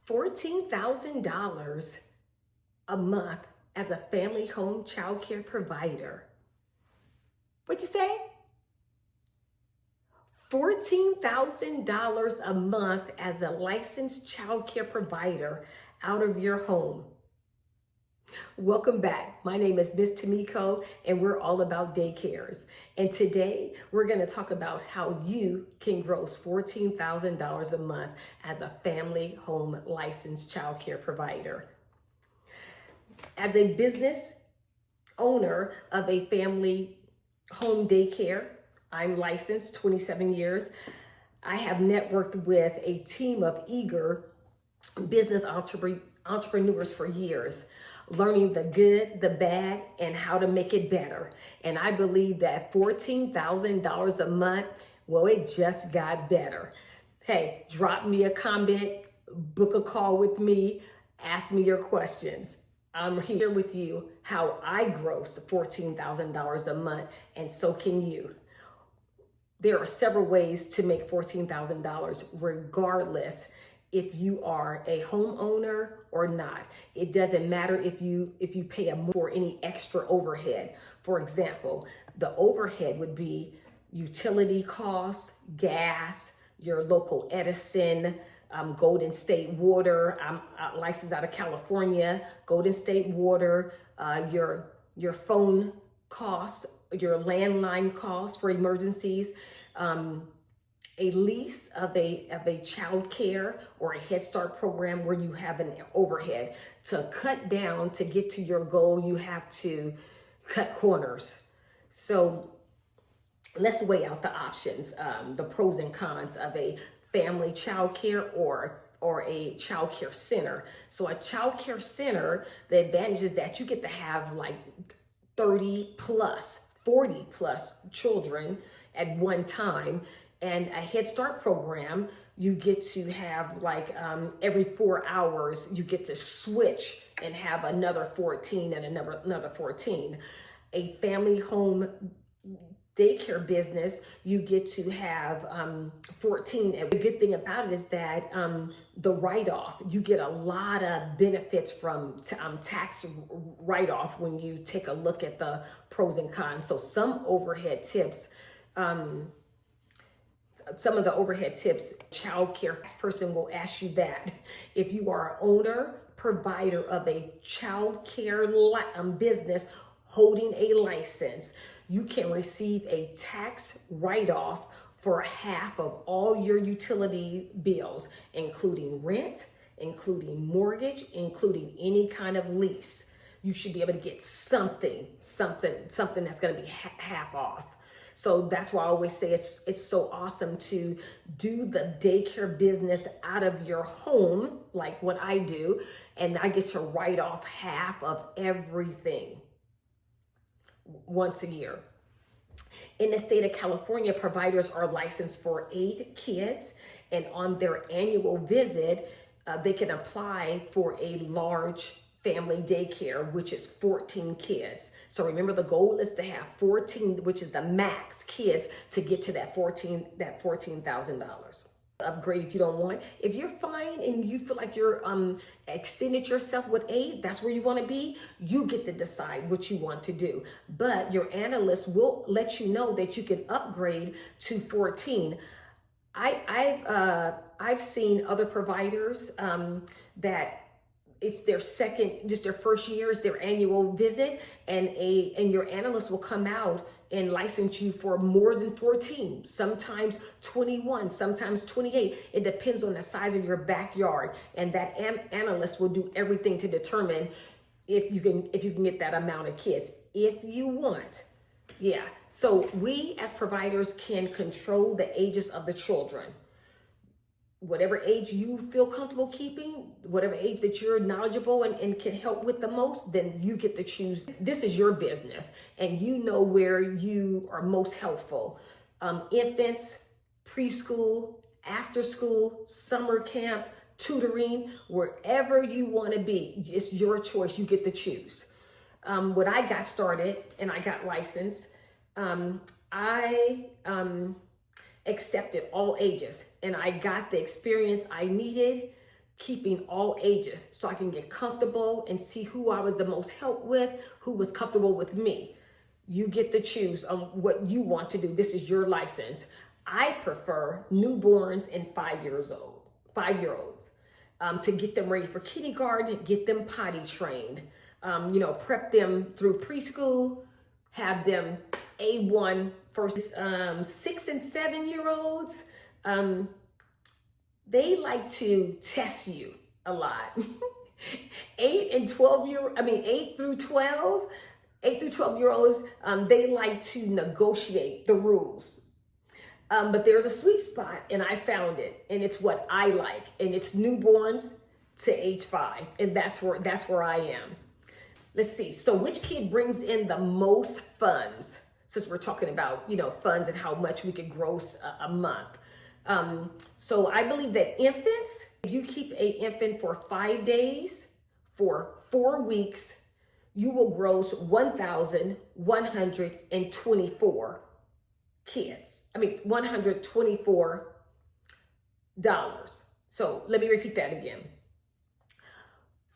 $14,000 a month as a family home child care provider. What'd you say? $14,000 a month as a licensed child care provider out of your home. Welcome back. My name is Miss Tamiko, and we're all about daycares. And today we're going to talk about how you can gross $14,000 a month as a family home licensed child care provider. As a business owner of a family home daycare, I'm licensed 27 years. I have networked with a team of eager business entrepreneurs for years, learning the good, the bad, and how to make it better. And I believe that $14,000 a month, well, it just got better. Hey, drop me a comment, book a call with me, ask me your questions. I'm here with you how I gross $14,000 a month, and so can you. There are several ways to make $14,000 regardless if you are a homeowner or not. It doesn't matter if you pay for any extra overhead. For example, the overhead would be utility costs, gas, your local Edison, Golden State Water. I'm licensed out of California. Golden State Water, your phone costs, your landline costs for emergencies, a lease of a child care or a Head Start program where you have an overhead. To cut down to get to your goal, you have to cut corners. So let's weigh out the options, the pros and cons of a family child care or a child care center. So a child care center, the advantage is that you get to have like 30 plus, 40 plus children at one time. And a Head Start program, you get to have like every 4 hours, you get to switch and have another 14 and another 14. A family home daycare business, you get to have 14. And the good thing about it is that the write-off, you get a lot of benefits from tax write-off when you take a look at the pros and cons. So some of the overhead tips, child care person will ask you that. If you are an owner, provider of a child care business holding a license, you can receive a tax write-off for half of all your utility bills, including rent, including mortgage, including any kind of lease. You should be able to get something that's going to be half off. So that's why I always say it's so awesome to do the daycare business out of your home, like what I do, and I get to write off half of everything once a year. In the state of California, providers are licensed for 8 kids, and on their annual visit, they can apply for a large family daycare, which is 14 kids. So remember, the goal is to have 14, which is the max kids to get to that $14,000. Upgrade if you don't want. If you're fine and you feel like you're extended yourself with 8, that's where you want to be, you get to decide what you want to do. But your analyst will let you know that you can upgrade to 14. I've seen other providers that it's their first year is their annual visit, and your analyst will come out and license you for more than 14, sometimes 21, sometimes 28. It depends on the size of your backyard, and that analyst will do everything to determine if you can get that amount of kids if you want. Yeah. So we as providers can control the ages of the children. Whatever age you feel comfortable keeping, whatever age that you're knowledgeable and can help with the most, then you get to choose. This is your business, and you know where you are most helpful. Infants, preschool, after school, summer camp, tutoring, wherever you want to be, it's your choice. You get to choose. When I got started and I got licensed, I accepted all ages, and I got the experience I needed keeping all ages so I can get comfortable and see who I was the most help with, who was comfortable with me. You get to choose on what you want to do. This is your license. I prefer newborns and 5-year-olds to get them ready for kindergarten, get them potty trained, prep them through preschool, have them A1 for 6 and 7-year-olds. They like to test you a lot. 8 through 12-year-olds, they like to negotiate the rules. But there's a sweet spot, and I found it, and it's what I like, and it's newborns to age 5, and that's where I am. Let's see. So which kid brings in the most funds? Since we're talking about, funds and how much we could gross a month. So I believe that infants, if you keep an infant for 5 days, for 4 weeks, you will gross 1,124 $124. So let me repeat that again.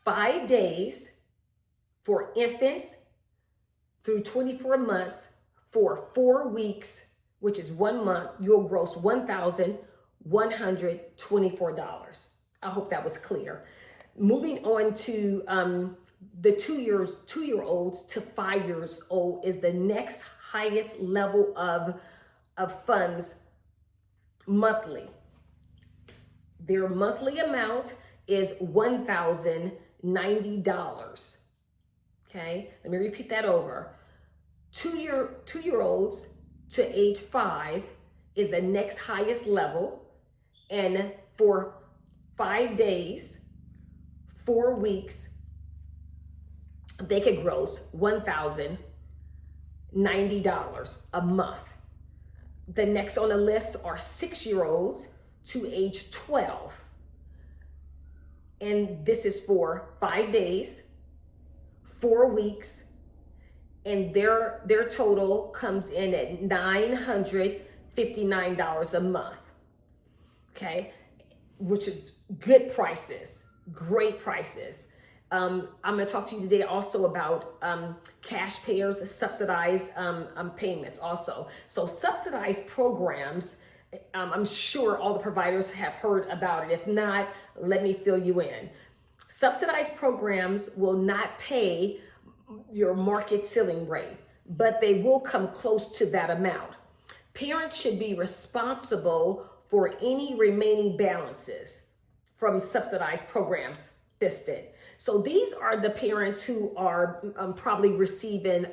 5 days for infants through 24 months for 4 weeks, which is 1 month, you'll gross $1,124. I hope that was clear. Moving on to the 2-year-olds to 5 years old is the next highest level of funds monthly. Their monthly amount is $1,090. Okay, let me repeat that over. 2-year-olds to age 5 is the next highest level, and for 5 days, 4 weeks, they could gross $1,090 a month. The next on the list are 6-year-olds to age 12. And this is for 5 days, 4 weeks, and their total comes in at $959 a month. Okay, which is good prices, great prices. I'm going to talk to you today also about cash payers, subsidized payments also. So subsidized programs, I'm sure all the providers have heard about it. If not, let me fill you in. Subsidized programs will not pay your market ceiling rate, but they will come close to that amount. Parents should be responsible for any remaining balances from subsidized programs assisted. So these are the parents who are probably receiving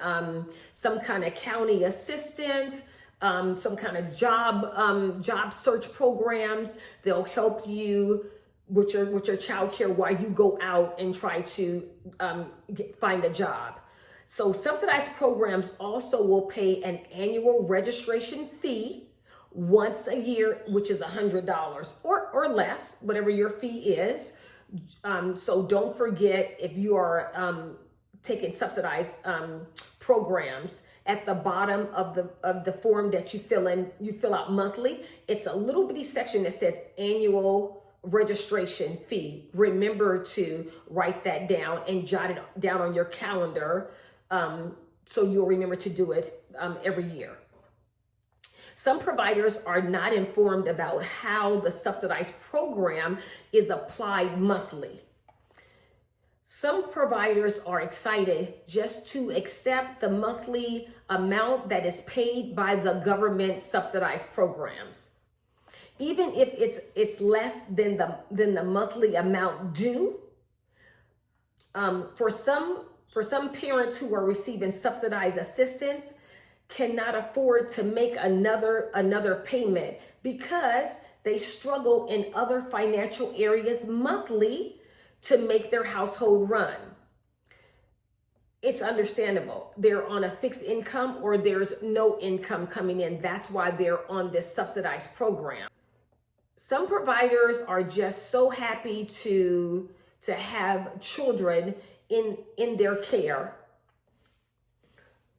some kind of county assistance, some kind of job search programs. They'll help you with your child care while you go out and try to find a job. So subsidized programs also will pay an annual registration fee once a year, which is $100 or less, whatever your fee is. So don't forget, if you are taking subsidized programs, at the bottom of the form that you fill out monthly, it's a little bitty section that says annual registration fee. Remember to write that down and jot it down on your calendar, so you'll remember to do it every year. Some providers are not informed about how the subsidized program is applied monthly. Some providers are excited just to accept the monthly amount that is paid by the government subsidized programs. Even if it's less than the monthly amount due, for some parents who are receiving subsidized assistance cannot afford to make another payment because they struggle in other financial areas monthly to make their household run. It's understandable. They're on a fixed income or there's no income coming in. That's why they're on this subsidized program. Some providers are just so happy to have children in their care,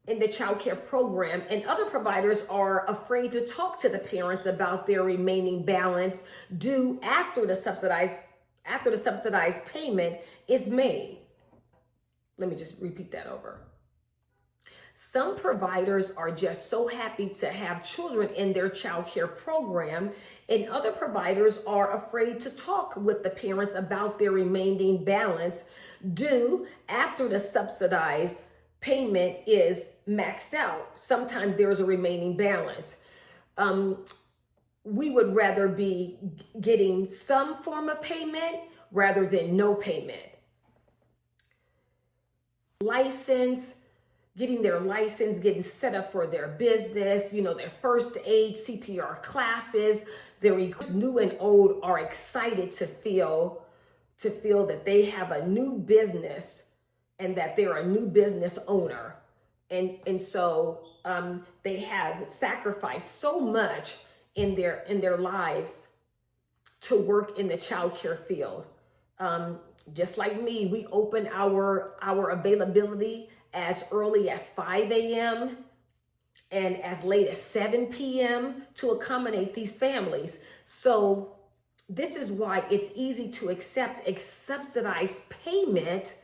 in the child care program, and other providers are afraid to talk to the parents about their remaining balance due after the subsidized after the subsidized payment is made. Let me just repeat that over. Some providers are just so happy to have children in their child care program, and other providers are afraid to talk with the parents about their remaining balance due after the subsidized payment is maxed out. Sometimes there's a remaining balance. We would rather be getting some form of payment rather than no payment. Getting their license, getting set up for their business, their first aid, CPR classes. Their new and old are excited to feel that they have a new business and that they're a new business owner. And so they have sacrificed so much in their lives to work in the childcare field. Just like me, we open our availability as early as 5 a.m. and as late as 7 p.m. to accommodate these families. So this is why it's easy to accept a subsidized payment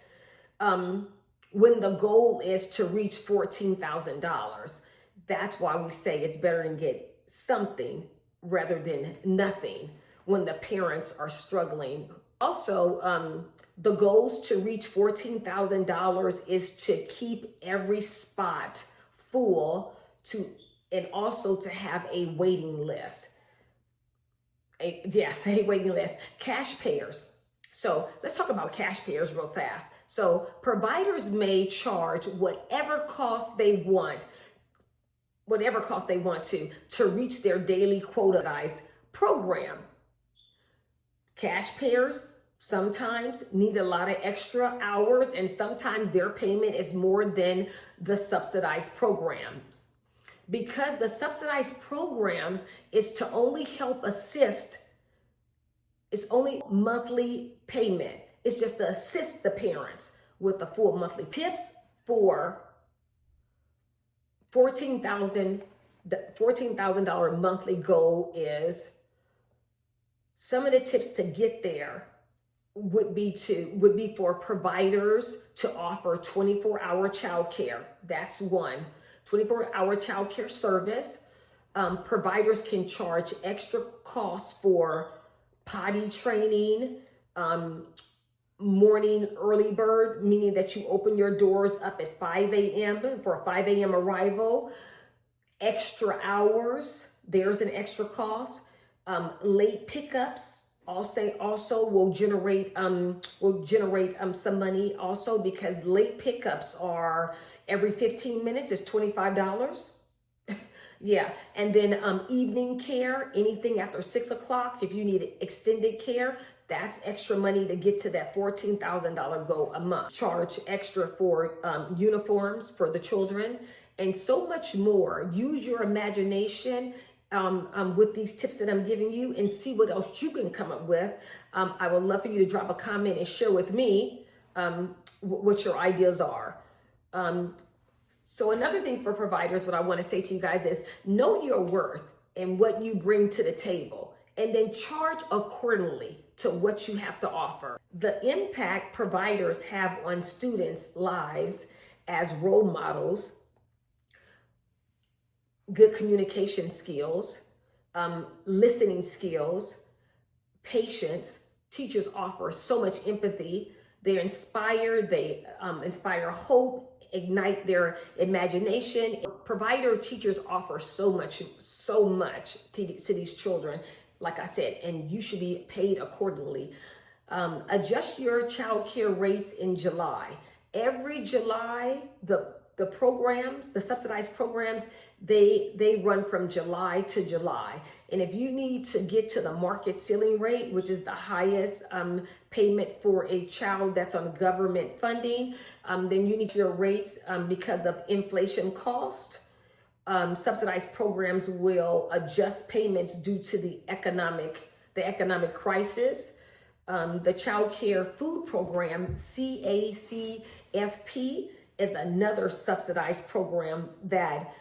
when the goal is to reach $14,000. That's why we say it's better to get something rather than nothing when the parents are struggling. Also, the goals to reach $14,000 is to keep every spot full and also to have a waiting list. A waiting list. Cash payers. So let's talk about cash payers real fast. So providers may charge whatever cost they want to reach their daily quota program. Cash payers sometimes need a lot of extra hours, and sometimes their payment is more than the subsidized programs. Because the subsidized programs is to only help assist, it's only monthly payment. It's just to assist the parents with the full monthly. Tips for $14,000 monthly goal is, some of the tips to get there would be for providers to offer 24-hour childcare. That's one. 24-hour childcare service. Providers can charge extra costs for potty training, morning early bird, meaning that you open your doors up at 5 a.m. for a 5 a.m. arrival. Extra hours, there's an extra cost. Late pickups also will generate some money also, because late pickups are every 15 minutes is $25. Yeah, and then evening care, anything after 6 o'clock, if you need extended care, that's extra money to get to that $14,000 goal a month. Charge extra for uniforms for the children and so much more. Use your imagination with these tips that I'm giving you and see what else you can come up with. I would love for you to drop a comment and share with me what your ideas are. So another thing for providers, what I want to say to you guys is, know your worth and what you bring to the table, and then charge accordingly to what you have to offer. The impact providers have on students' lives as role models, good communication skills, listening skills, patience. Teachers offer so much empathy. They inspire hope, ignite their imagination. Teachers offer so much to these children, like I said, and you should be paid accordingly. Adjust your child care rates in July. Every July, the subsidized programs, they run from July to July. And if you need to get to the market ceiling rate, which is the highest payment for a child that's on government funding, then you need your rates because of inflation cost. Subsidized programs will adjust payments due to the economic crisis. The Child Care Food Program, CACFP, is another subsidized program that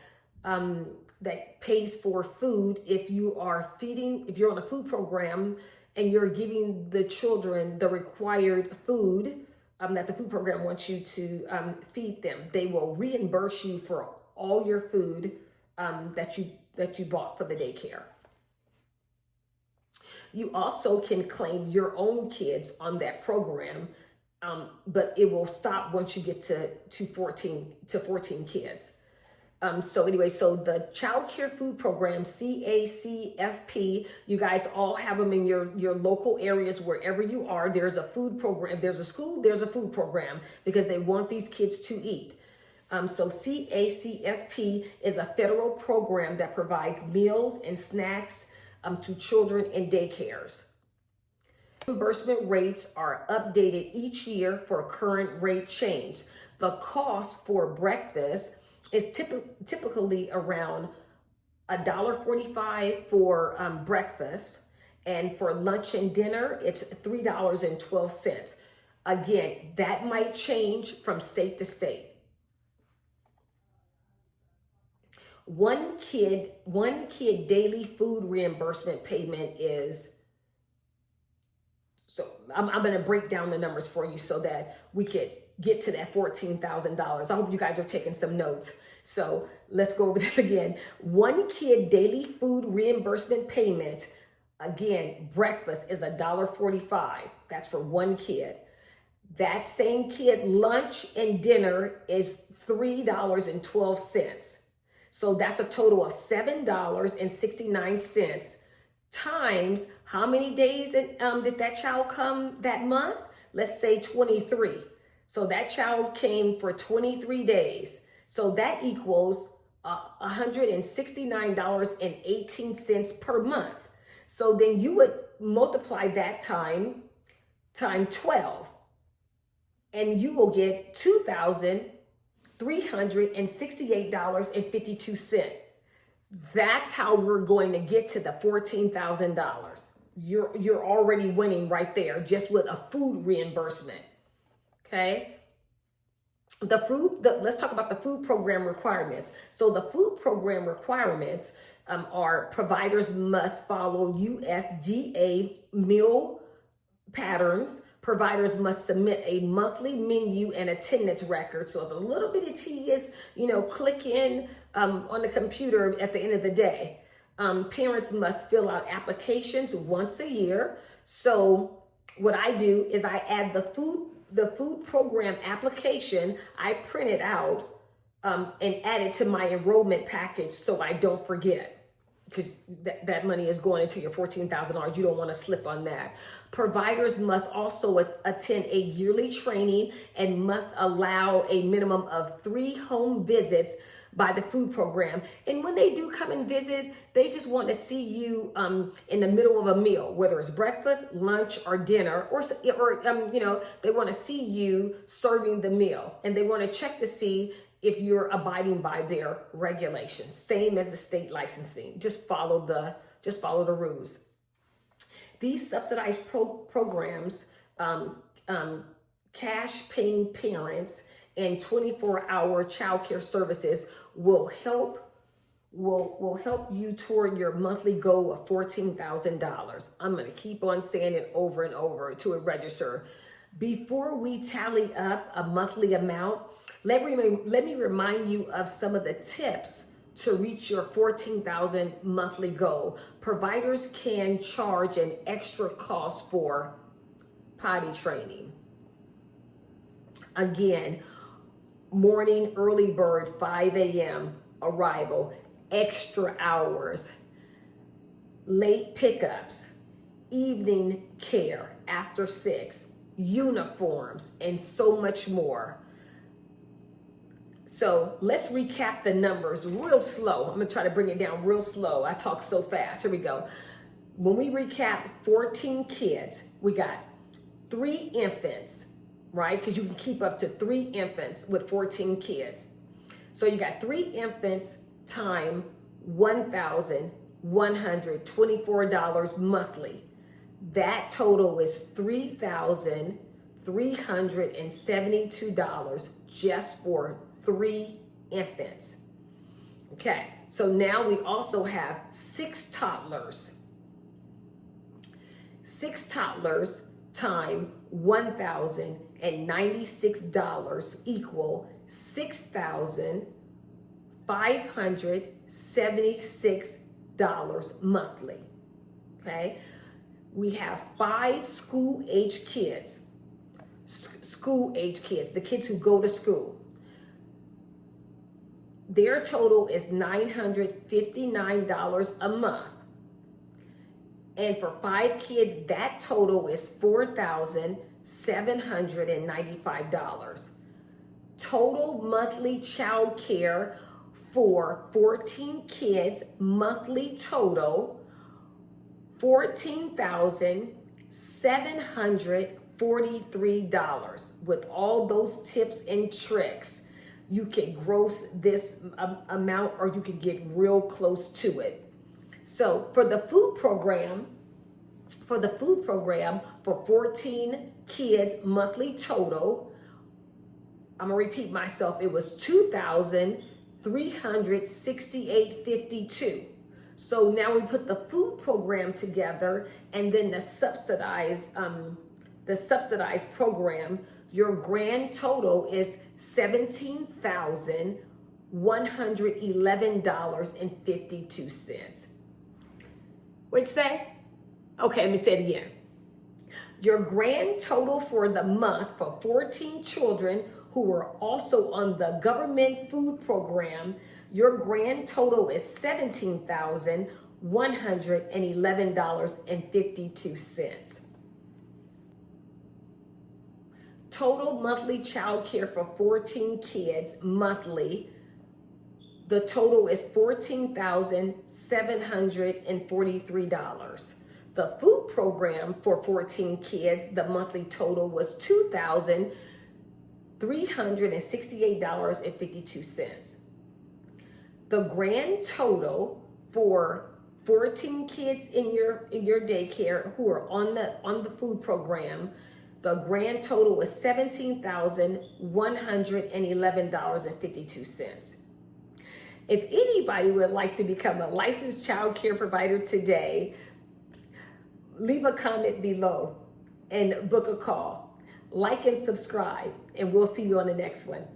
pays for food. If you're on a food program and you're giving the children the required food that the food program wants you to feed them, they will reimburse you for all your food that you bought for the daycare. You also can claim your own kids on that program, but it will stop once you get to 14 kids. So anyway, so the Child Care Food Program, CACFP, you guys all have them in your local areas, wherever you are. There's a food program, there's a school, there's a food program, because they want these kids to eat. So CACFP is a federal program that provides meals and snacks to children in daycares. Reimbursement rates are updated each year for current rate change. The cost for breakfast is typically around $1.45 for breakfast, and for lunch and dinner, it's $3.12. Again, that might change from state to state. One kid daily food reimbursement payment is, so I'm going to break down the numbers for you so that we could get to that $14,000. I hope you guys are taking some notes. So let's go over this again. One kid daily food reimbursement payment, again, breakfast is $1.45. That's for one kid. That same kid, lunch and dinner is $3.12. So that's a total of $7.69 times how many days did that child come that month? Let's say 23. So that child came for 23 days. So that equals $169.18 per month. So then you would multiply that time 12, and you will get $2,368.52. That's how we're going to get to the $14,000. You're already winning right there just with a food reimbursement. Okay. Let's talk about the food program requirements. So the food program requirements are providers must follow USDA meal patterns. Providers must submit a monthly menu and attendance record. So it's a little bit tedious, click in on the computer at the end of the day. Parents must fill out applications once a year. So what I do is I add the food program application, I print it out and add it to my enrollment package so I don't forget, because that money is going into your $14,000. You don't want to slip on that. Providers must also attend a yearly training and must allow a minimum of 3 home visits by the food program. And when they do come and visit, they just want to see you in the middle of a meal, whether it's breakfast, lunch, or dinner, or they want to see you serving the meal, and they want to check to see if you're abiding by their regulations. Same as the state licensing. Just follow the rules. These subsidized programs, cash paying parents and 24-hour childcare services will help you toward your monthly goal of $14,000. I'm going to keep on saying it over and over to it register. Before we tally up a monthly amount, let me remind you of some of the tips to reach your $14,000 monthly goal. Providers can charge an extra cost for potty training. Again, morning early bird, 5 a.m. arrival, extra hours, late pickups, evening care after 6, uniforms, and so much more. So let's recap the numbers real slow. I'm going to try to bring it down real slow. I talk so fast. Here we go. When we recap 14 kids, we got 3 infants, right? Because you can keep up to 3 infants with 14 kids. So you got 3 infants time $1,124 monthly. That total is $3,372 just for 3 infants. Okay, so now we also have 6 toddlers. 6 toddlers time $1,096 equal $6,576 monthly. Okay, we have 5 school-age kids. School-age kids, the kids who go to school. Their total is $959 a month. And for 5 kids, that total is $4,795. Total monthly child care for 14 kids, monthly total, $14,743. With all those tips and tricks, you can gross this amount, or you can get real close to it. So for the food program, for 14 kids, monthly total, I'm gonna repeat myself, it was $2,368.52. So now we put the food program together and then the subsidized program, your grand total is $17,111.52. What'd you say? Okay, let me say it again. Your grand total for the month for 14 children who were also on the government food program, your grand total is $17,111.52. Total monthly child care for 14 kids monthly, the total is $14,743. The food program for 14 kids, the monthly total was $2,368.52. The grand total for 14 kids in your daycare who are on the food program, the grand total was $17,111.52. If anybody would like to become a licensed child care provider today, leave a comment below and book a call. Like and subscribe, and we'll see you on the next one.